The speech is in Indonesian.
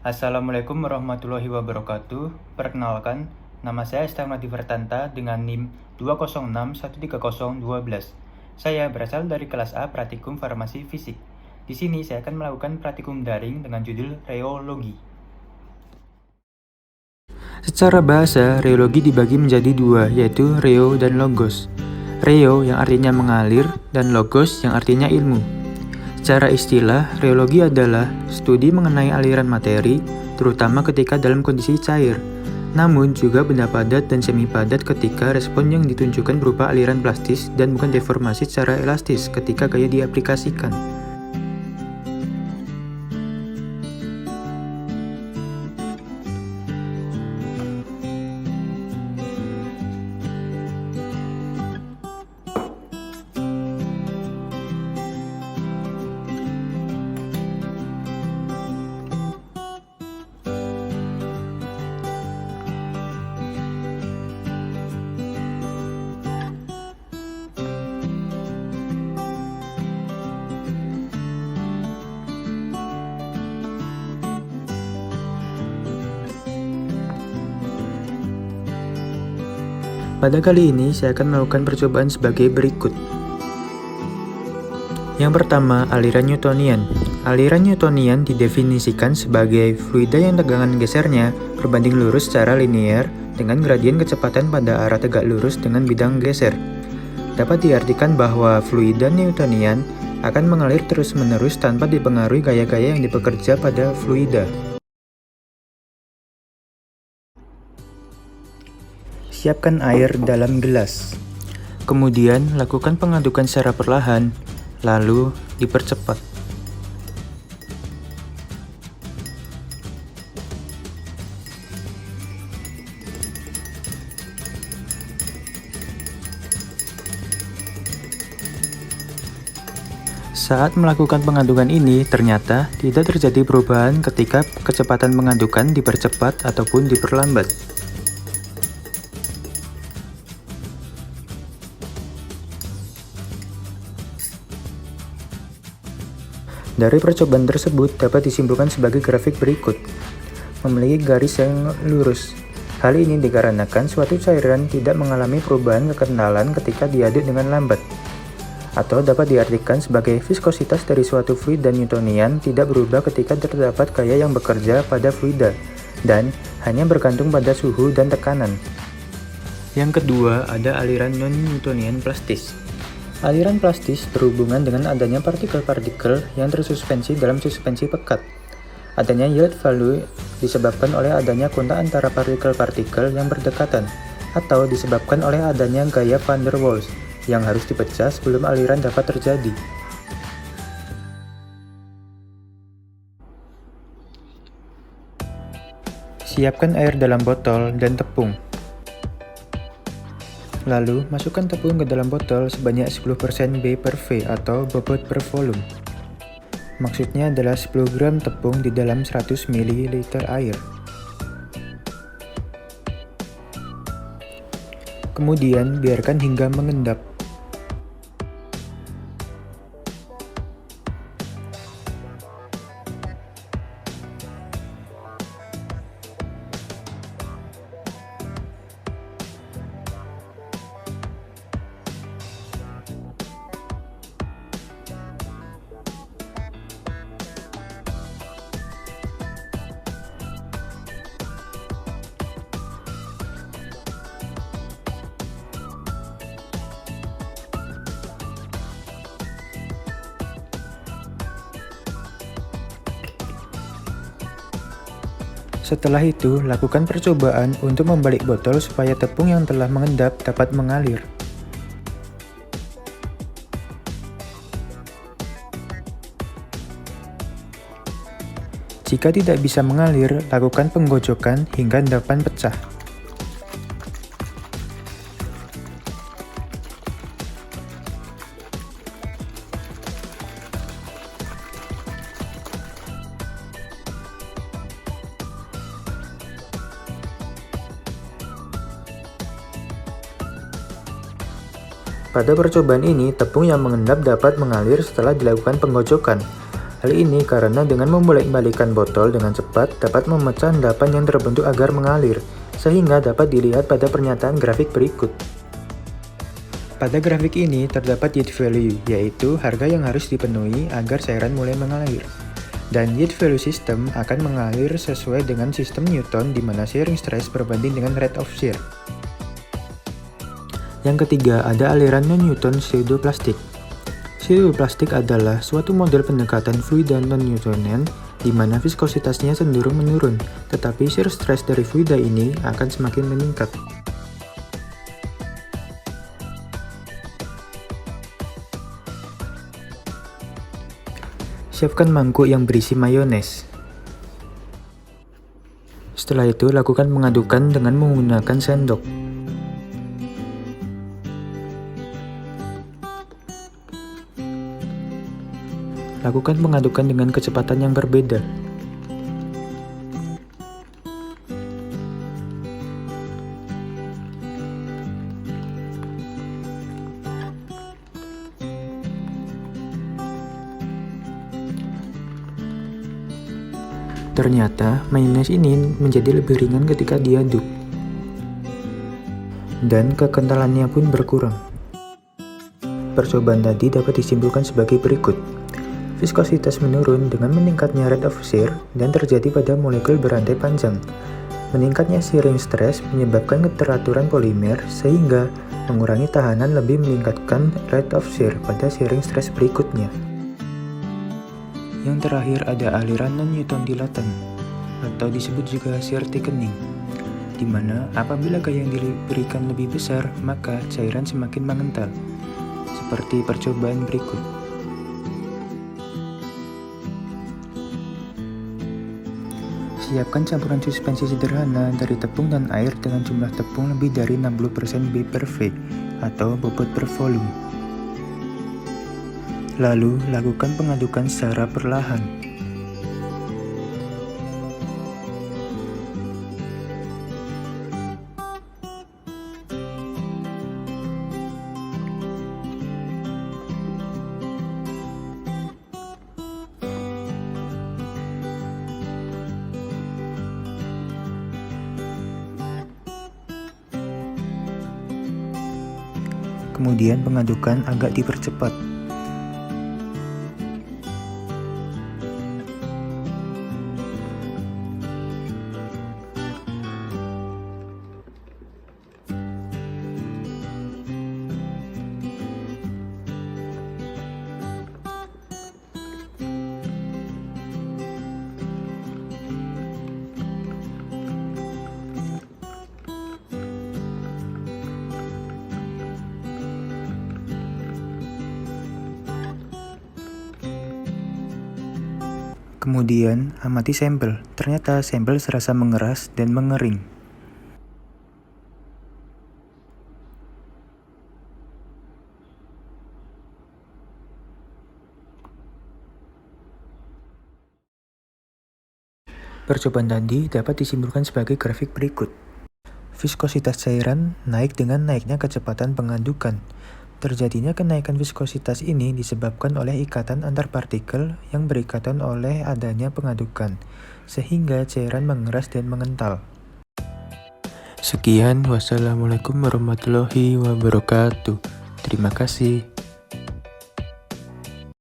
Assalamualaikum warahmatullahi wabarakatuh. Perkenalkan, nama saya Esteban Divertanta dengan NIM 206130112. Saya berasal dari kelas A Praktikum Farmasi Fisik. Di sini saya akan melakukan praktikum daring dengan judul Rheologi. Secara bahasa, rheologi dibagi menjadi dua, yaitu rheo dan logos. Rheo yang artinya mengalir dan logos yang artinya ilmu. Secara istilah, rheologi adalah studi mengenai aliran materi, terutama ketika dalam kondisi cair. Namun juga benda padat dan semi padat ketika respon yang ditunjukkan berupa aliran plastis dan bukan deformasi secara elastis ketika gaya diaplikasikan. Pada kali ini, saya akan melakukan percobaan sebagai berikut. Yang pertama, aliran Newtonian. Aliran Newtonian didefinisikan sebagai fluida yang tegangan gesernya berbanding lurus secara linear dengan gradien kecepatan pada arah tegak lurus dengan bidang geser. Dapat diartikan bahwa fluida Newtonian akan mengalir terus-menerus tanpa dipengaruhi gaya-gaya yang bekerja pada fluida. Siapkan air dalam gelas. Kemudian, lakukan pengadukan secara perlahan, lalu dipercepat. Saat melakukan pengadukan ini, ternyata tidak terjadi perubahan ketika kecepatan pengadukan dipercepat ataupun diperlambat. Dari percobaan tersebut dapat disimpulkan sebagai grafik berikut. Memiliki garis yang lurus. Hal ini dikarenakan suatu cairan tidak mengalami perubahan kekentalan ketika diaduk dengan lambat. Atau dapat diartikan sebagai viskositas dari suatu fluida Newtonian tidak berubah ketika terdapat gaya yang bekerja pada fluida, dan hanya bergantung pada suhu dan tekanan. Yang kedua, ada aliran non-Newtonian plastis. Aliran plastis berhubungan dengan adanya partikel-partikel yang tersuspensi dalam suspensi pekat. Adanya yield value disebabkan oleh adanya kontak antara partikel-partikel yang berdekatan, atau disebabkan oleh adanya gaya van der Waals yang harus dipecah sebelum aliran dapat terjadi. Siapkan air dalam botol dan tepung. Lalu, masukkan tepung ke dalam botol sebanyak 10% B per V atau bobot per volume. Maksudnya adalah 10 gram tepung di dalam 100 ml air. Kemudian, biarkan hingga mengendap. Setelah itu, lakukan percobaan untuk membalik botol supaya tepung yang telah mengendap dapat mengalir. Jika tidak bisa mengalir, lakukan penggocokan hingga endapan pecah. Pada percobaan ini, tepung yang mengendap dapat mengalir setelah dilakukan penggocokan. Hal ini karena dengan membolak-balikkan botol dengan cepat dapat memecah endapan yang terbentuk agar mengalir, sehingga dapat dilihat pada pernyataan grafik berikut. Pada grafik ini terdapat yield value, yaitu harga yang harus dipenuhi agar cairan mulai mengalir. Dan yield value system akan mengalir sesuai dengan sistem Newton di mana shearing stress berbanding dengan rate of shear. Yang ketiga, ada aliran non-Newton pseudoplastik. Pseudoplastik adalah suatu model pendekatan fluida non-Newtonian di mana viskositasnya cenderung menurun, tetapi shear stress dari fluida ini akan semakin meningkat. Siapkan mangkuk yang berisi mayones. Setelah itu, lakukan pengadukan dengan menggunakan sendok. Lakukan pengadukan dengan kecepatan yang berbeda. Ternyata, mayones ini menjadi lebih ringan ketika diaduk. Dan kekentalannya pun berkurang. Percobaan tadi dapat disimpulkan sebagai berikut. Viskositas menurun dengan meningkatnya rate of shear dan terjadi pada molekul berantai panjang. Meningkatnya shearing stress menyebabkan keteraturan polimer sehingga mengurangi tahanan lebih meningkatkan rate of shear pada shearing stress berikutnya. Yang terakhir ada aliran non-Newton dilatan atau disebut juga shear thickening, di mana apabila gaya yang diberikan lebih besar maka cairan semakin mengental, seperti percobaan berikut. Siapkan campuran suspensi sederhana dari tepung dan air dengan jumlah tepung lebih dari 60% B per V atau bobot per volume. Lalu, lakukan pengadukan secara perlahan. Kemudian pengadukan agak dipercepat. Kemudian, amati sampel. Ternyata sampel serasa mengeras dan mengering. Percobaan tadi dapat disimpulkan sebagai grafik berikut. Viskositas cairan naik dengan naiknya kecepatan pengadukan. Terjadinya kenaikan viskositas ini disebabkan oleh ikatan antar partikel yang berikatan oleh adanya pengadukan, sehingga cairan mengeras dan mengental. Sekian, wassalamualaikum warahmatullahi wabarakatuh. Terima kasih.